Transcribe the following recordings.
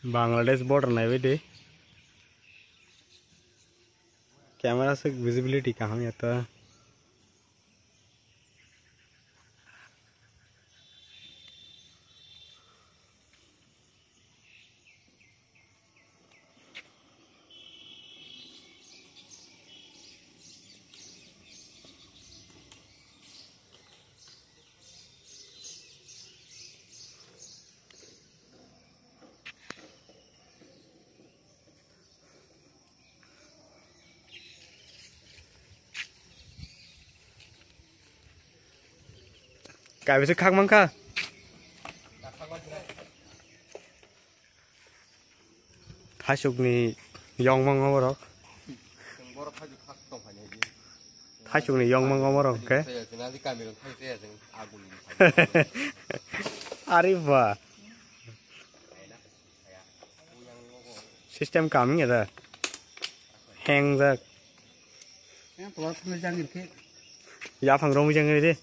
बांग्लादेश बॉर्डर नहीं बेटे कैमरा से विजिबिलिटी कहाँ आता है काय bisa khang mangka thasukni yong mang ngorok thasukni yong mang ngorok ke ariba system kami ada hang ra ya phang rong jang đi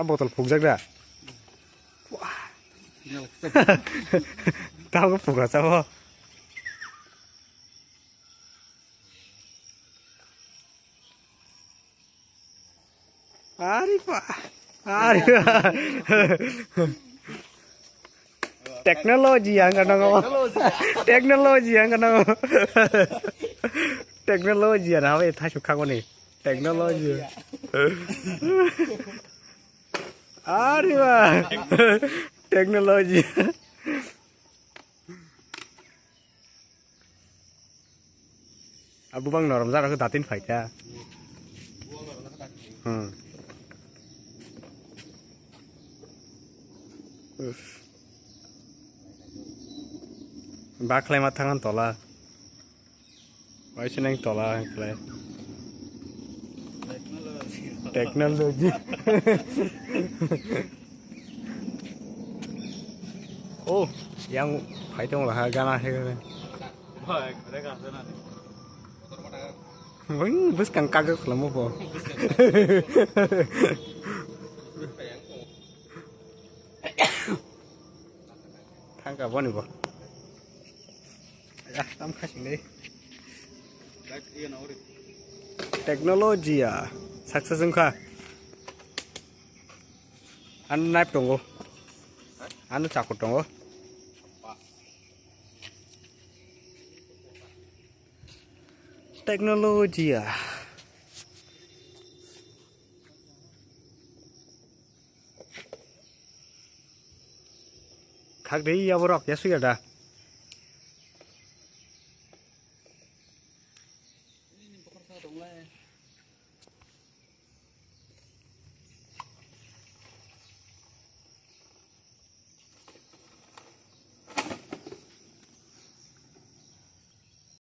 botol phục rác ra tao có phục là sao không teknologi yang kadang teknologi yang kadang teknologi yang apa itu suka kau nih teknologi Arriba teknologi Abu bang norm zara ke datin phải cha ba klei ma thangan tola wai sineng tola klei teknologi oh yang phải trong là gana hay rồi vâng bus càng căng rất là mua bộ thang cả bọn này bộ tắm khách đi teknologi à success engkau anu naik tunggu anu cakut tunggu teknologi ya kak deh ya borok ya sudah dah